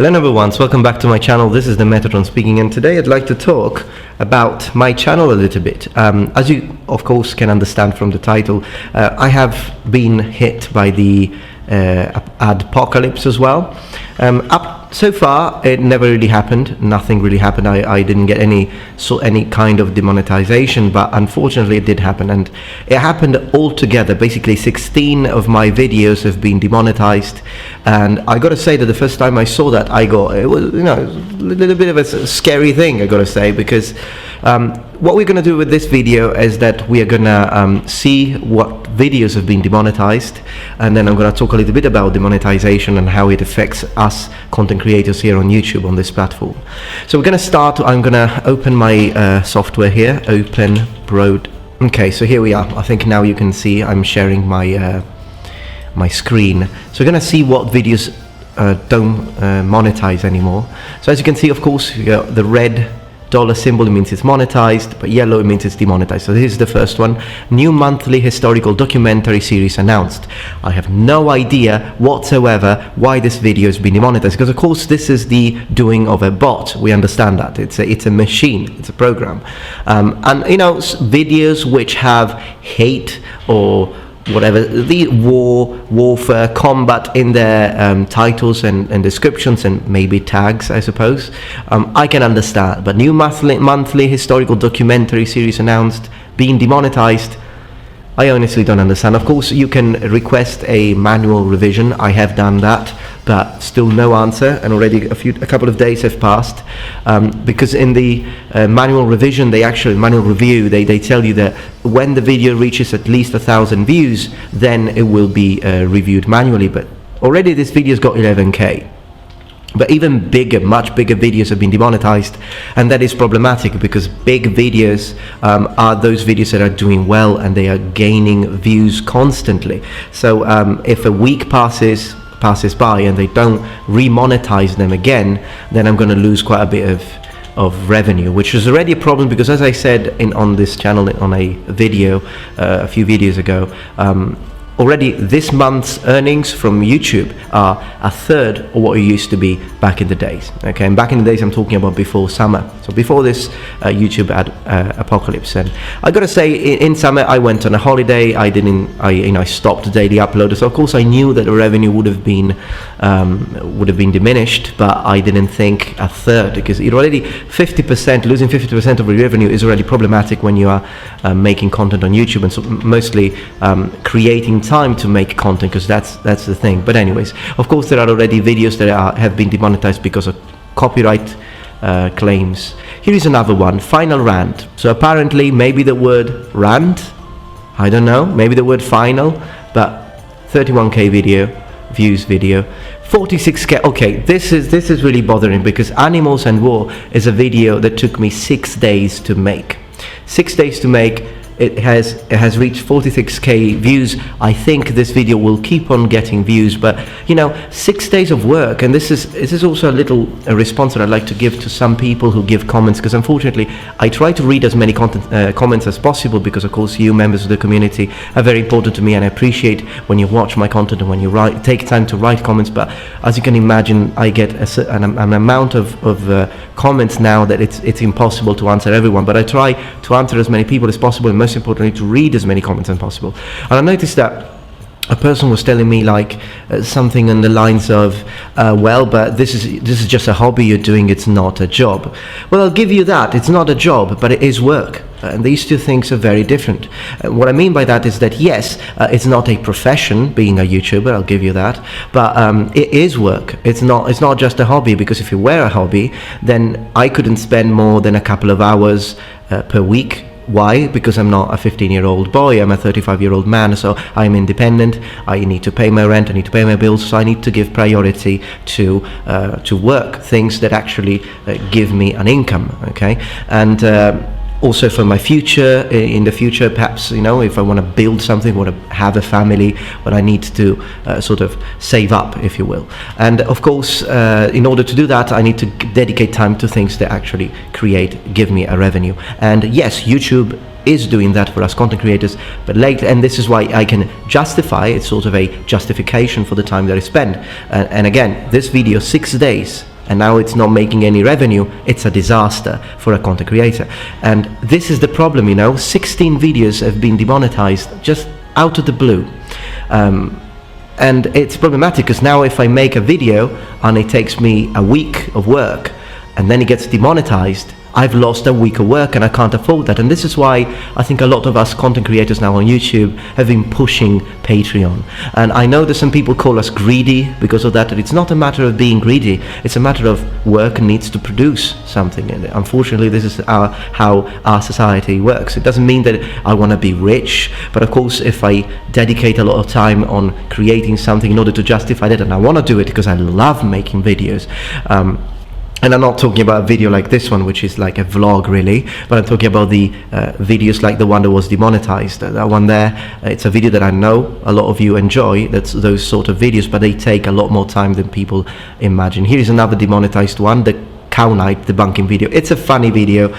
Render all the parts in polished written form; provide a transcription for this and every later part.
Hello everyone, welcome back to my channel. This is the Metatron speaking, and today I'd like to talk about my channel a little bit. As you of course can understand from the title, I have been hit by the Adpocalypse as well. Up so far it never really happened, nothing really happened. I didn't get any kind of demonetization, but unfortunately it did happen, and it happened all together. Basically 16 of my videos have been demonetized, and I gotta say that the first time I saw that, it was a little bit of a scary thing, I gotta say, because what we're gonna do with this video is that we are gonna see what videos have been demonetized, and then I'm gonna talk a little bit about demonetization and how it affects us content creators here on YouTube on this platform. So we're gonna start. I'm gonna open my software here, open broad. Okay, so here we are. I think now you can see I'm sharing my my screen. So we're gonna see what videos don't monetize anymore. So as you can see, of course, you got the red dollar symbol, it means it's monetized, but yellow, it means it's demonetized. So this is the first one. New monthly historical documentary series announced. I have no idea whatsoever why this video has been demonetized, because of course this is the doing of a bot. We understand that it's a machine, it's a program, and videos which have hate or whatever, the warfare, combat in their titles and descriptions and maybe tags, I suppose, I can understand. But new monthly historical documentary series announced, being demonetized, I honestly don't understand. Of course you can request a manual revision. I have done that, but still no answer, and already a couple of days have passed, because in the manual revision, manual review, they tell you that when the video reaches at least 1,000 views, then it will be reviewed manually. But already this video's got 11k. But even bigger, much bigger videos have been demonetized, and that is problematic, because big videos are those videos that are doing well and they are gaining views constantly. So if a week passes by and they don't remonetize them again, then I'm going to lose quite a bit of revenue, which is already a problem, because as I said on this channel on a video a few videos ago, already this month's earnings from YouTube are a third of what it used to be back in the days. Okay, and back in the days I'm talking about before summer, so before this YouTube apocalypse. And I gotta say, in summer I went on a holiday. I stopped the daily upload, so of course I knew that the revenue would have been diminished, but I didn't think a third, because it already 50%, losing 50% of the revenue is already problematic when you are making content on YouTube, and so mostly creating time to make content, because that's the thing. But anyways, of course there are already videos that have been demonetized because of copyright claims. Here is another one, final rant. So apparently maybe the word rant, I don't know, maybe the word final, but 31k views video, 46k. Okay, this is really bothering, because Animals and War is a video that took me 6 days to make. 6 days to make. It has reached 46k views. I think this video will keep on getting views, but 6 days of work. And this is also a response that I'd like to give to some people who give comments, because unfortunately I try to read as many comments as possible, because of course you members of the community are very important to me, and I appreciate when you watch my content and when you take time to write comments. But as you can imagine, I get an amount of comments now that it's impossible to answer everyone, but I try to answer as many people as possible, and most importantly to read as many comments as possible. And I noticed that a person was telling me something on the lines of, well, but this is just a hobby you're doing, it's not a job. Well, I'll give you that, it's not a job, but it is work. And these two things are very different. What I mean by that is that yes, it's not a profession being a YouTuber, I'll give you that, but it is work. It's not just a hobby, because if it were a hobby, then I couldn't spend more than a couple of hours per week. Why? Because I'm not a 15-year-old boy, I'm a 35-year-old man, so I'm independent, I need to pay my rent, I need to pay my bills, so I need to give priority to work, things that actually give me an income, okay? And also for my future, in the future, perhaps, if I want to build something, want to have a family, but I need to sort of save up, if you will. And of course, in order to do that, I need to dedicate time to things that actually give me a revenue. And yes, YouTube is doing that for us content creators, but later, and this is why I can justify, it's sort of a justification for the time that I spend. And again, this video, 6 days, and now it's not making any revenue, it's a disaster for a content creator. And this is the problem, 16 videos have been demonetized just out of the blue. And it's problematic because now if I make a video and it takes me a week of work and then it gets demonetized, I've lost a week of work and I can't afford that. And this is why I think a lot of us content creators now on YouTube have been pushing Patreon. And I know that some people call us greedy because of that, and it's not a matter of being greedy, it's a matter of work needs to produce something. And unfortunately, this is how our society works. It doesn't mean that I want to be rich, but of course, if I dedicate a lot of time on creating something in order to justify that, and I want to do it because I love making videos, and I'm not talking about a video like this one, which is like a vlog really, but I'm talking about the videos like the one that was demonetized. That one there, it's a video that I know a lot of you enjoy, that's those sort of videos, but they take a lot more time than people imagine. Here is another demonetized one, the Cow Knight debunking video. It's a funny video,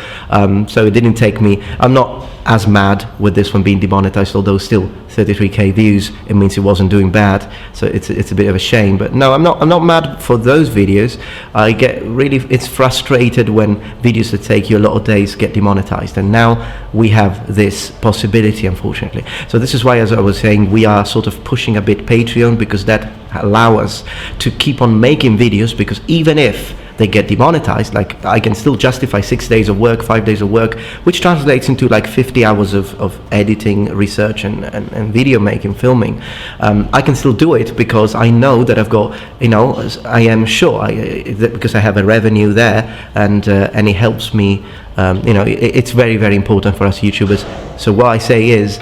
so it didn't take me, I'm not as mad with this one being demonetized, although still 33k views, it means it wasn't doing bad, so it's a bit of a shame. But no, I'm not mad for those videos. I get really, it's frustrated when videos that take you a lot of days get demonetized, and now we have this possibility, unfortunately. So this is why, as I was saying, we are sort of pushing a bit Patreon, because that allow us to keep on making videos, because even if they get demonetized, like I can still justify 6 days of work, 5 days of work, which translates into like 50 hours of editing, research and video making, filming. I can still do it because I know that I've got, I am sure because I have a revenue there, and it helps me, it's very, very important for us YouTubers. So what I say is,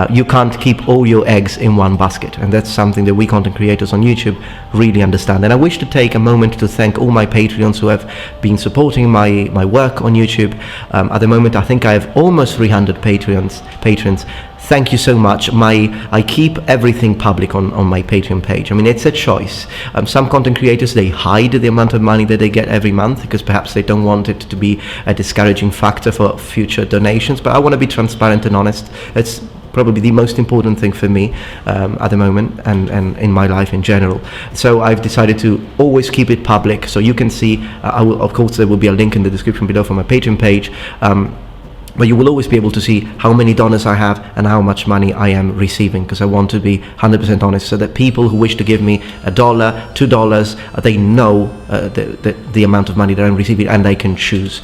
you can't keep all your eggs in one basket, and that's something that we content creators on YouTube really understand. And I wish to take a moment to thank all my Patreons who have been supporting my work on YouTube. At the moment, I think I have almost 300 patrons. Thank you so much. I keep everything public on my Patreon page. I mean, it's a choice. Some content creators, they hide the amount of money that they get every month because perhaps they don't want it to be a discouraging factor for future donations. But I want to be transparent and honest. It's probably the most important thing for me at the moment, and in my life in general. So I've decided to always keep it public, so you can see, of course there will be a link in the description below for my Patreon page, but you will always be able to see how many donors I have and how much money I am receiving, because I want to be 100% honest, so that people who wish to give me $1, $2, they know the amount of money that I'm receiving, and they can choose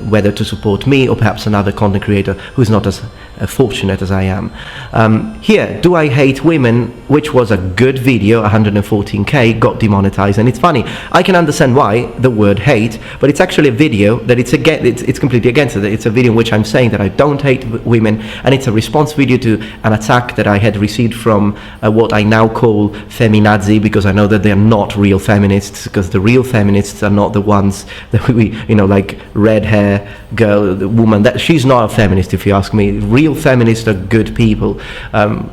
whether to support me or perhaps another content creator who's not as fortunate as I am. Here, Do I Hate Women, which was a good video, 114k, got demonetized. And it's funny, I can understand why the word hate, but it's actually a video that it's completely against it. It's a video in which I'm saying that I don't hate women, and it's a response video to an attack that I had received from what I now call feminazi, because I know that they're not real feminists, because the real feminists are not the ones that we, like red hair girl, the woman, that she's not a feminist if you ask me. Real feminists are good people.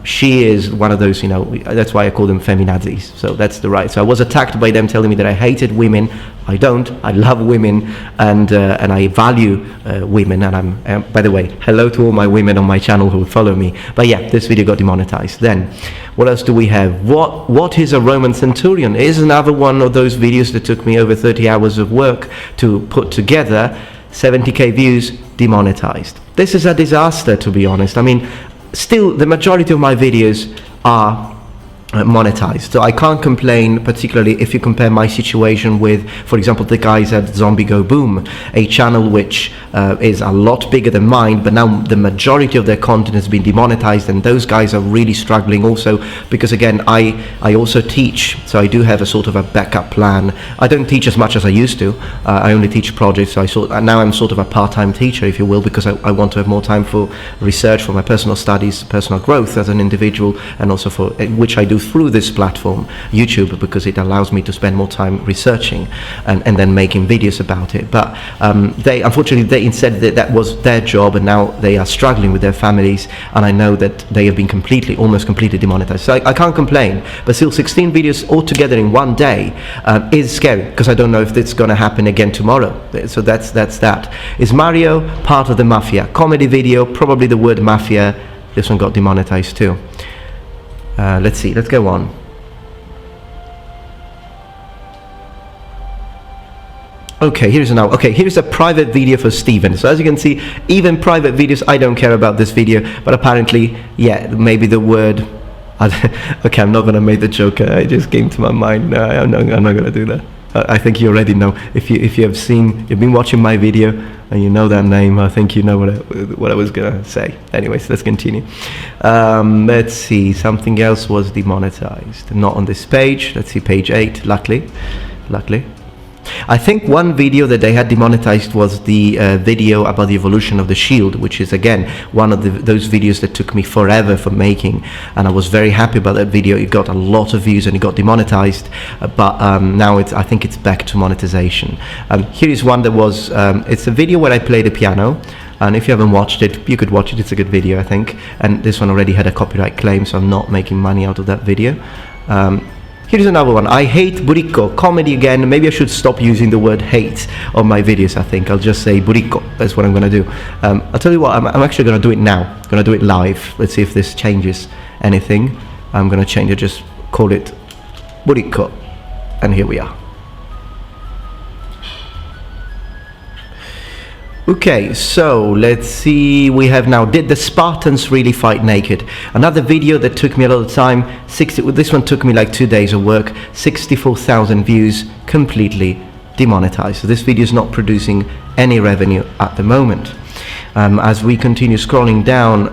She is one of those, that's why I call them feminazis. So that's the right. So I was attacked by them telling me that I hated women. I don't. I love women, and I value women. And I'm by the way, hello to all my women on my channel who follow me. But yeah, this video got demonetized. Then, what else do we have? What is a Roman centurion? Is another one of those videos that took me over 30 hours of work to put together. 70k views, demonetized. This is a disaster, to be honest. I mean, still the majority of my videos are monetized, so I can't complain, particularly if you compare my situation with, for example, the guys at Zombie Go Boom, a channel which is a lot bigger than mine, but now the majority of their content has been demonetized, and those guys are really struggling also, because again, I also teach, so I do have a sort of a backup plan. I don't teach as much as I used to. I only teach projects, so now I'm sort of a part-time teacher, if you will, because I want to have more time for research, for my personal studies, personal growth as an individual, and also for which I do through this platform, YouTube, because it allows me to spend more time researching and then making videos about it. But unfortunately, instead that was their job, and now they are struggling with their families, and I know that they have been almost completely demonetized. So I can't complain, but still 16 videos altogether in one day is scary, because I don't know if it's going to happen again tomorrow. So that's that. Is Mario part of the mafia? Comedy video, probably the word mafia. This one got demonetized too. Let's see, let's go on. Okay, here's a private video for Steven. So as you can see, even private videos, I don't care about this video, but apparently, yeah, maybe the word, okay, I'm not going to make the joke, it just came to my mind. No, I'm not going to do that. I think you already know. If you have seen, you've been watching my video and you know that name, I think you know what I was gonna say. Anyways, let's continue. Let's see, something else was demonetized. Not on this page. Let's see, page 8. Luckily. I think one video that they had demonetized was the video about the evolution of the shield, which is again one of those videos that took me forever for making, and I was very happy about that video. It got a lot of views and it got demonetized, but now I think it's back to monetization. Here is one that was, it's a video where I play the piano, and if you haven't watched it, you could watch it. It's a good video, I think, and this one already had a copyright claim, so I'm not making money out of that video. Here's another one. I hate burrico, comedy again. Maybe I should stop using the word hate on my videos, I think. I'll just say burrico. That's what I'm going to do. I'll tell you what, I'm actually going to do it now. I'm going to do it live. Let's see if this changes anything. I'm going to change it, just call it burrico. And here we are. Okay, so let's see, we have now, did the Spartans really fight naked? Another video that took me a lot of time, this one took me like 2 days of work, 64,000 views, completely demonetized. So this video is not producing any revenue at the moment. As we continue scrolling down,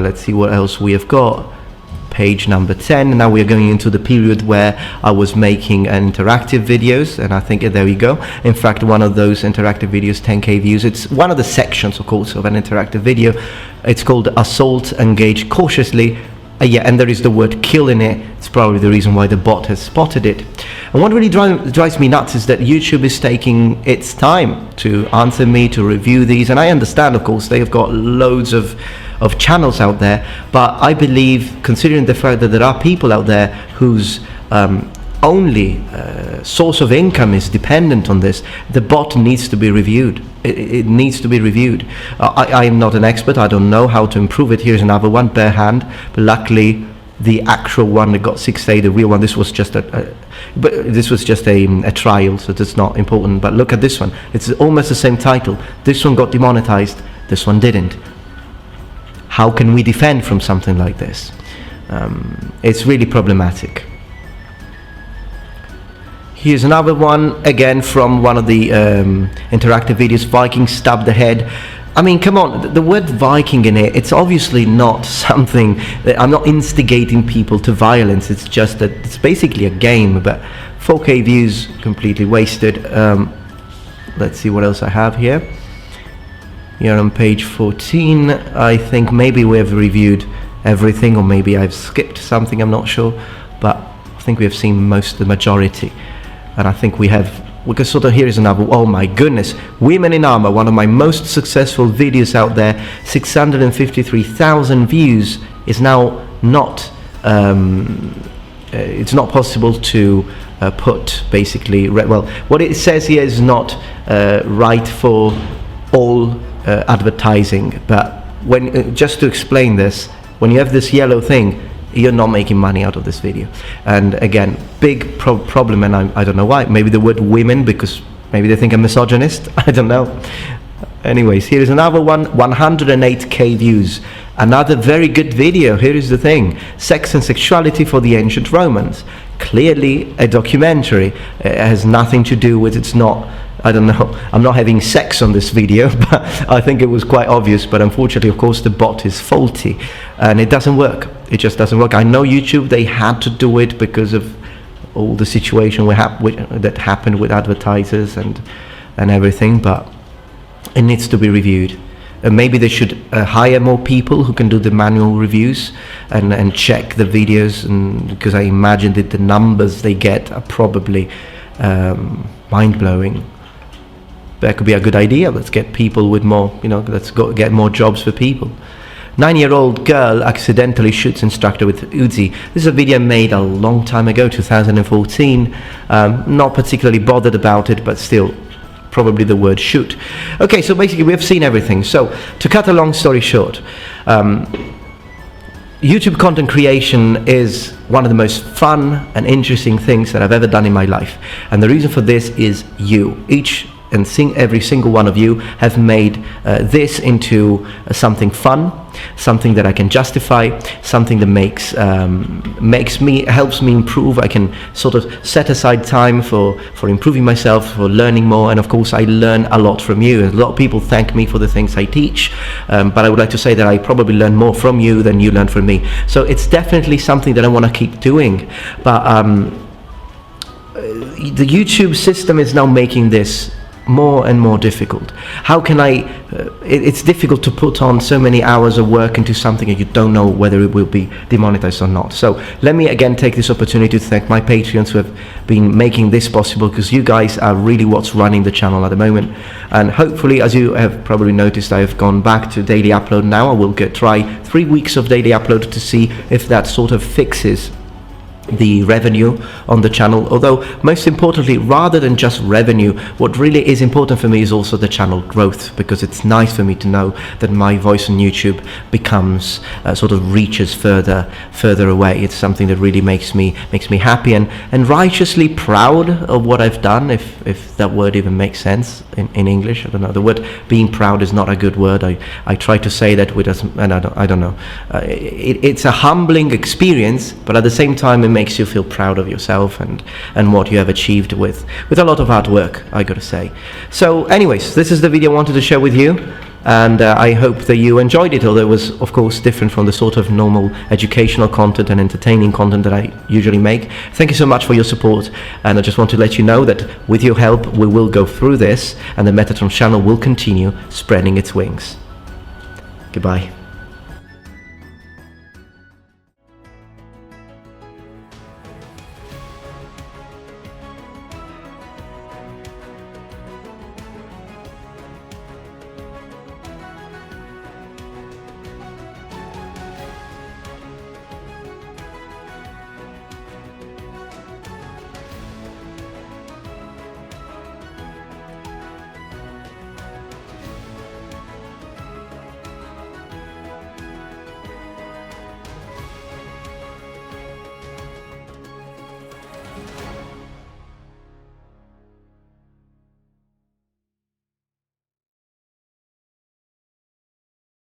let's see what else we have got. Page number 10. Now we are going into the period where I was making interactive videos, and I think there we go. In fact, one of those interactive videos, 10k views. It's one of the sections, of course, of an interactive video. It's called Assault, Engage Cautiously. Yeah, and there is the word kill in it. It's probably the reason why the bot has spotted it. And what really drives me nuts is that YouTube is taking its time to answer me, to review these. And I understand, of course, they have got loads of channels out there, but I believe, considering the fact that there are people out there whose only source of income is dependent on this, the bot needs to be reviewed. It needs to be reviewed. I am not an expert. I don't know how to improve it. Here's another one, bare hand, but luckily the actual one that got 6A, the real one, this was just a trial, so that's not important. But look at this one. It's almost the same title. This one got demonetized, this one didn't. How can we defend from something like this? It's really problematic. Here's another one, again from one of the interactive videos, Viking stabbed the head. I mean, come on, the word Viking in it, it's obviously not something that I'm not instigating people to violence. It's just that it's basically a game, but 4k views completely wasted. Let's see what else I have here. Here on page 14, I think maybe we have reviewed everything, or maybe I've skipped something, I'm not sure, but I think we have seen the majority. And I think we can sort of, here is another, oh my goodness, Women in Armor, one of my most successful videos out there, 653,000 views, is now not, it's not possible to put basically, well, what it says here is not right for all advertising, but when just to explain this, when you have this yellow thing, you're not making money out of this video. And again, big problem, and I don't know why. Maybe the word women, because maybe they think I'm misogynist. I don't know. Anyways, here is another one, 108k views. Another very good video. Here is the thing: Sex and Sexuality for the Ancient Romans. Clearly a documentary. It has nothing to do with, it's not, I don't know, I'm not having sex on this video, but I think it was quite obvious. But unfortunately, of course, the bot is faulty and it doesn't work. It just doesn't work. I know YouTube, they had to do it because of all the situation that happened with advertisers and everything, but it needs to be reviewed. Maybe they should hire more people who can do the manual reviews and check the videos, and because I imagine that the numbers they get are probably mind-blowing. That could be a good idea. Let's get people with more, let's go get more jobs for people. 9-year-old girl accidentally shoots instructor with Uzi. This is a video made a long time ago, 2014. Not particularly bothered about it, but still, probably the word shoot. Okay, so basically we have seen everything. So to cut a long story short, YouTube content creation is one of the most fun and interesting things that I've ever done in my life. And the reason for this is you. Each and every single one of you have made this into something fun, something that I can justify, something that helps me improve. I can sort of set aside time for improving myself, for learning more, and of course I learn a lot from you. A lot of people thank me for the things I teach, but I would like to say that I probably learn more from you than you learn from me. So it's definitely something that I want to keep doing, but the YouTube system is now making this more and more difficult. How can it's difficult to put on so many hours of work into something and you don't know whether it will be demonetized or not. So let me again take this opportunity to thank my Patreons who have been making this possible, because you guys are really what's running the channel at the moment. And hopefully, as you have probably noticed, I have gone back to daily upload now. I will try 3 weeks of daily upload to see if that sort of fixes the revenue on the channel. Although most importantly, rather than just revenue, what really is important for me is also the channel growth, because it's nice for me to know that my voice on YouTube becomes sort of reaches further away. It's something that really makes me happy and righteously proud of what I've done, if that word even makes sense in English. I don't know, the word being proud is not a good word. I try to say that with us, and I don't know, it's a humbling experience, but at the same time it makes you feel proud of yourself and what you have achieved with a lot of hard work, I gotta say. So anyways, this is the video I wanted to share with you, and I hope that you enjoyed it, although it was of course different from the sort of normal educational content and entertaining content that I usually make. Thank you so much for your support, and I just want to let you know that with your help we will go through this and the Metatron channel will continue spreading its wings. Goodbye.